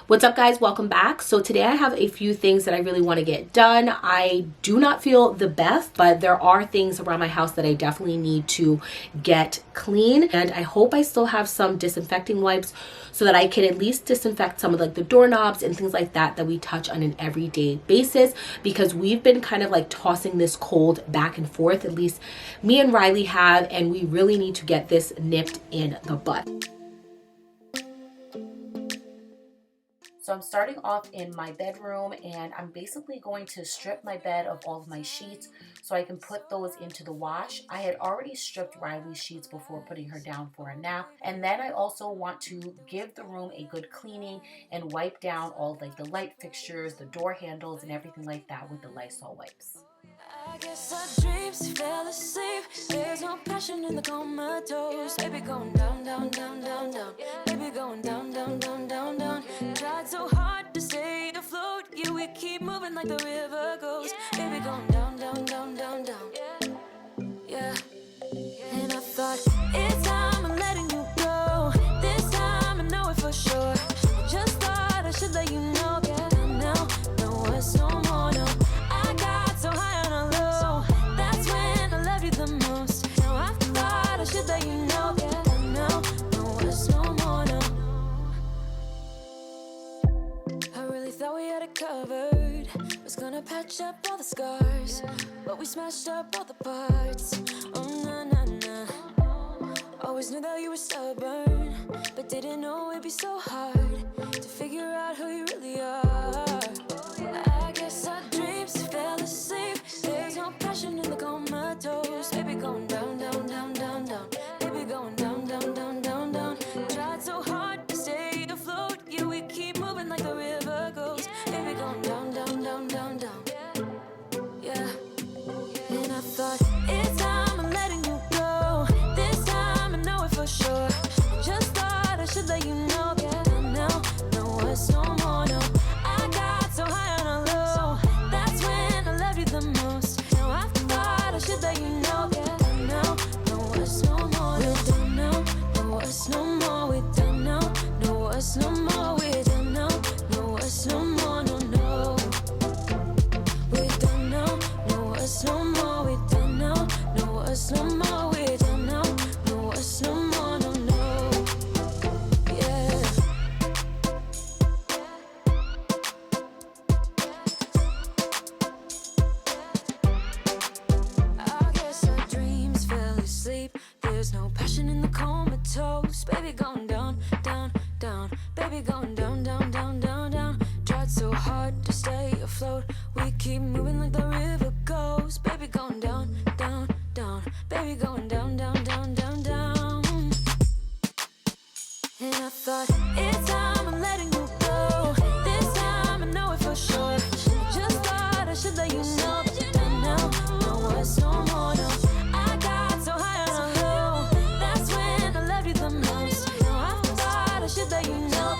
What's up, guys? Welcome back. So today I have a few things that I really want to get done. I do not feel the best, but there are things around my house that I definitely need to get clean, and I hope I still have some disinfecting wipes so that I can at least disinfect some of like the doorknobs and things like that we touch on an everyday basis, because we've been kind of like tossing this cold back and forth, at least me and Riley have, and we really need to get this nipped in the bud. So I'm starting off in my bedroom, and I'm basically going to strip my bed of all of my sheets so I can put those into the wash. I had already stripped Riley's sheets before putting her down for a nap. And then I also want to give the room a good cleaning and wipe down all like the light fixtures, the door handles, and everything like that with the Lysol wipes. I guess our dreams fell asleep. There's no passion in the comatose. Baby going down, down, down, down, down. Baby going down, down, down, down, down. Tried so hard to stay afloat. Yeah, we keep moving like the river goes. Baby going down, down, down, down, down. Yeah. And I thought, it's time I'm letting you go. This time I know it for sure. I just thought I should let you know. Yeah, now, no, it's no more, no. I got so high on a low. That's when I loved you the most. Now I thought I should let you know. Yeah, now, no, it's no more, no. I really thought we had it covered. Was gonna patch up all the scars, but we smashed up all the parts. Oh, na, na, na. Always knew that you were stubborn, but didn't know it'd be so hard to figure out who you really are. I guess our dreams fell asleep. There's no passion in the comatose. Baby going down, down, down, down, down. Baby going down, down, down, down, down. Tried so hard to stay afloat. Yeah, we keep moving like the river goes. Baby going down, down, down, down, down. Yeah. And I thought, it's time I'm letting you go. This time I know it for sure. Just thought I should let you know. Yeah, now, no, it's no more, no. I got so high on a low. That's when I loved you the most. Now I thought I should let you know. Yeah, now, no, it's no more, no. We don't know, no, it's no more. We don't know, no, it's no more. We don't know, no, it's no more, no, no. We don't know, no, it's no more. We don't know, no, it's no more. We don't know, no, it's no more, no, no. Yeah. I guess our dreams fell asleep. There's no passion in the comatose. Baby going down, down, down. Baby going down, down, down, down, down. Tried so hard to stay afloat. We keep moving like the river goes. Baby going down, down, down. Baby going down, down, down, down, down. And I thought, it's time I'm letting you go. This time I know it for sure. Just thought I should let you know. Now, no, it's no more, no. I got so high on a low. That's when I loved you the most. Now I thought I should let you know.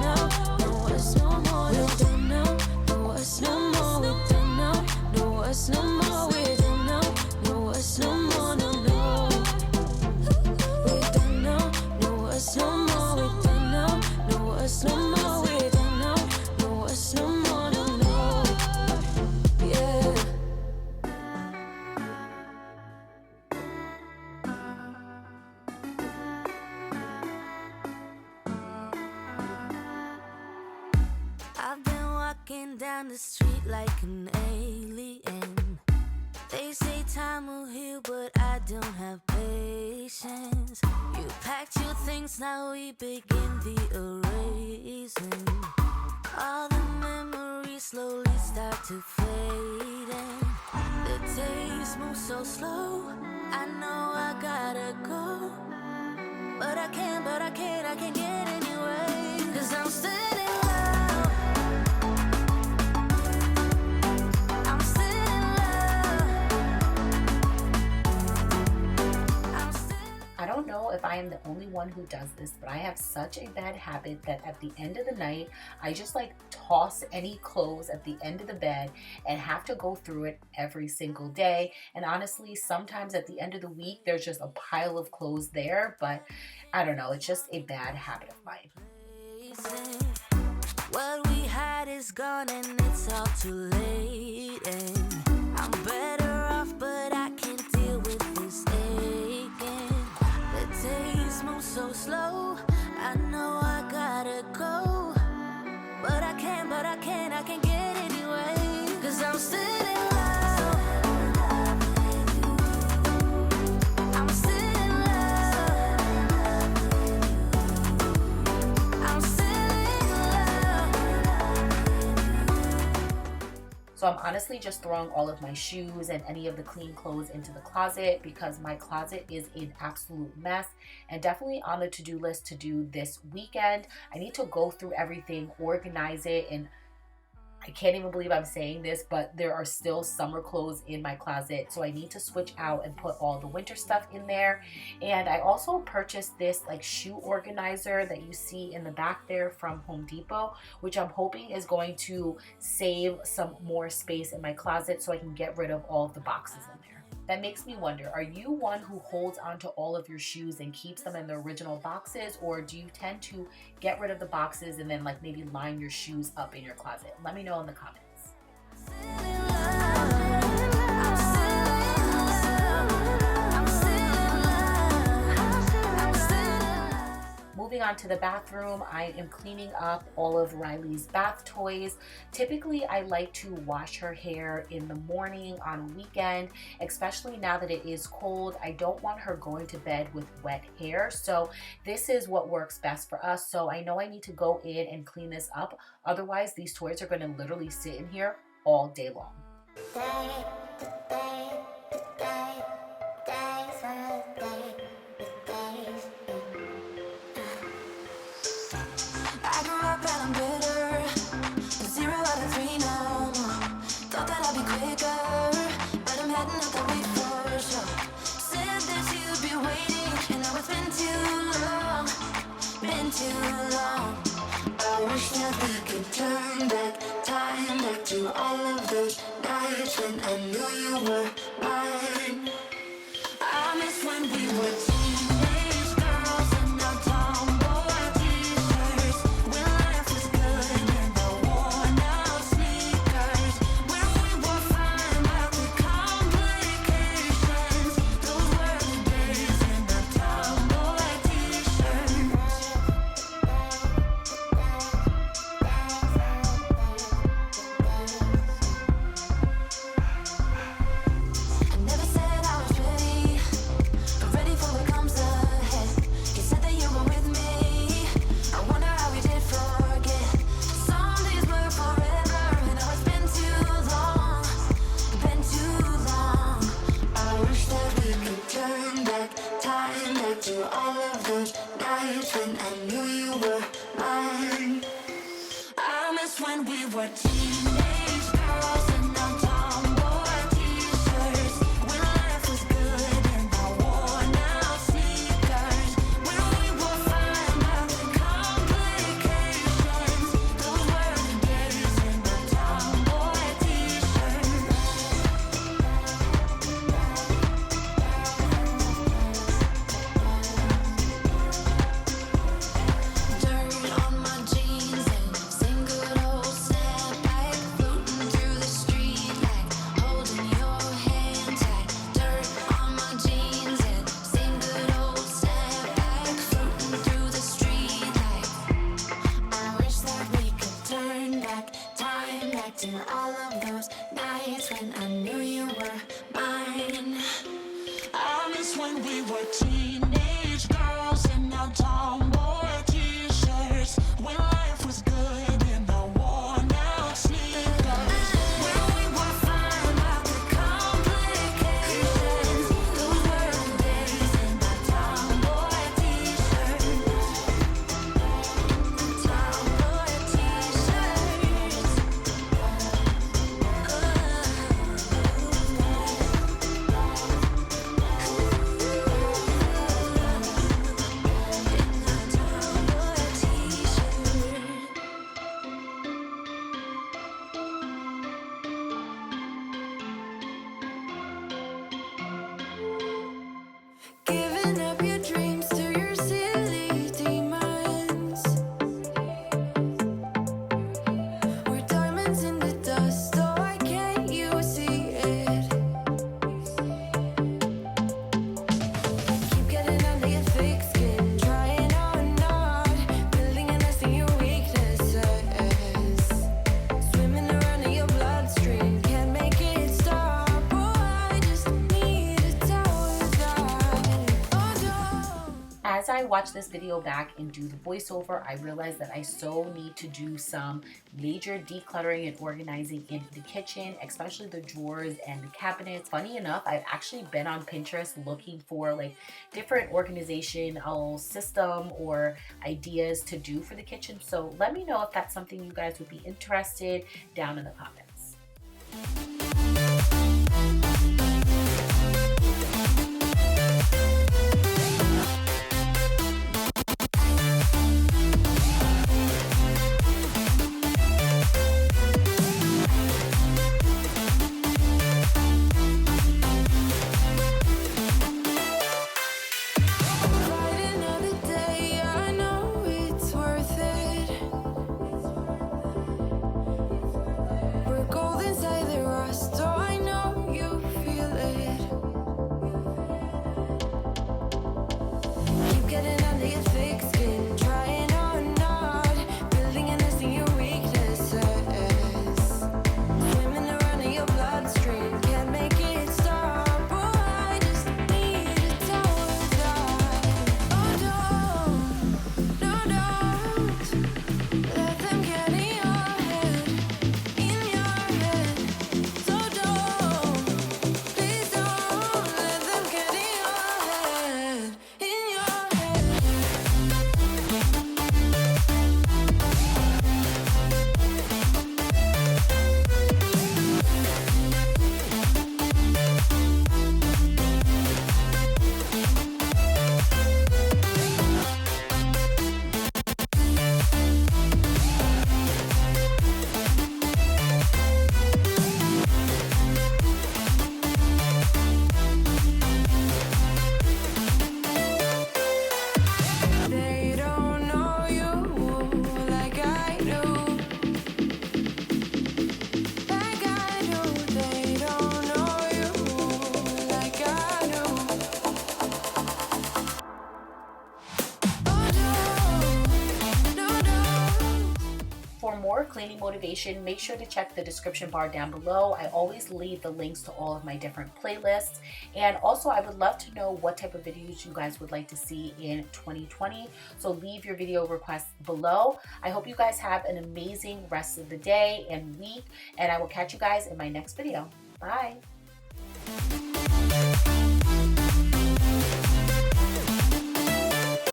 Now, no, it's no more, no. We don't know, no, it's no more. We don't know, no, it's no more. We don't know, no, it's no more, no, no. We don't know, no, it's no more. We don't know, no, it's no more. We don't know, no, it's no more, no, no. Yeah. I've been walking down the street like an alien. They say time will heal, but I don't have patience. You packed your things, now we begin the erasing. All the memories slowly start to fade, and the days move so slow. I know I gotta go, but I can't get anyway. 'Cause I'm still in love. I'm still in love. I'm still. I don't know if I am the only one who does this, but I have such a bad habit that at the end of the night, I just like toss any clothes at the end of the bed and have to go through it every single day. And honestly, sometimes at the end of the week, there's just a pile of clothes there, but I don't know, it's just a bad habit of mine. it's gone and it's all too late. And I'm better off, but I can't deal with this aching. The days move so slow, I know I gotta go. But I can't get anyway. 'Cause I'm still in love. I'm still in love. I'm still in love. So I'm honestly just throwing all of my shoes and any of the clean clothes into the closet because my closet is an absolute mess, and definitely on the to-do list to do this weekend. I need to go through everything, organize it, and I can't even believe I'm saying this, but there are still summer clothes in my closet, so I need to switch out and put all the winter stuff in there. And I also purchased this like shoe organizer that you see in the back there from Home Depot, which I'm hoping is going to save some more space in my closet so I can get rid of all of the boxes in there. That makes me wonder, are you one who holds onto all of your shoes and keeps them in the original boxes, or do you tend to get rid of the boxes and then like maybe line your shoes up in your closet? Let me know in the comments. Moving on to the bathroom, I am cleaning up all of Riley's bath toys. Typically, I like to wash her hair in the morning on weekend, especially now that it is cold. I don't want her going to bed with wet hair, so this is what works best for us. So I know I need to go in and clean this up. Otherwise, these toys are going to literally sit in here all day long. I'm bitter, 0 out of 3 now. Thought that I'd be quicker, but I'm heading out that way for sure. Said that you'd be waiting, and now it's been too long, been too long. I wish that we could turn back time, back to all of those nights when I knew you were mine. I miss when we were teenage girls and now tomboy t-shirts. When life was good and the worn out sneakers. When we were fine about the complications. Those were the days in the tomboy t-shirts. I never said I was ready, but ready for what comes ahead. You said that you were with me. I wonder how we did forget. Some days were forever, and now it's been too long, been too long. I wish that we could turn back time, back to all of those nights when I knew you were mine. I miss when we were teenage girls and now tomboy t-shirts. When life was good and the worn out sneakers. When we were fine about the complications. Those were the days in the tomboy t-shirts. Dirt on my jeans and sing good old snapback, floating through the street like holding your hand tight. Dirt on my jeans and sing good old snapback, floating through the street like. I wish that we could turn back time, back to all of those nights when I knew you were mine. I miss when we were teenage girls and now tomboy t-shirts. When life was good in the worn out sneakers. When we were fine about the complications. Those were the days in the tomboy t-shirts. Tomboy t-shirts. I watch this video back and do the voiceover, I realize that I so need to do some major decluttering and organizing in the kitchen, especially the drawers and the cabinets. Funny enough, I've actually been on Pinterest looking for like different organizational system or ideas to do for the kitchen. So let me know if that's something you guys would be interested down in the comments. For more cleaning motivation, make sure to check the description bar down below. I always leave the links to all of my different playlists. And also, I would love to know what type of videos you guys would like to see in 2020. So leave your video requests below. I hope you guys have an amazing rest of the day and week, and I will catch you guys in my next video. Bye.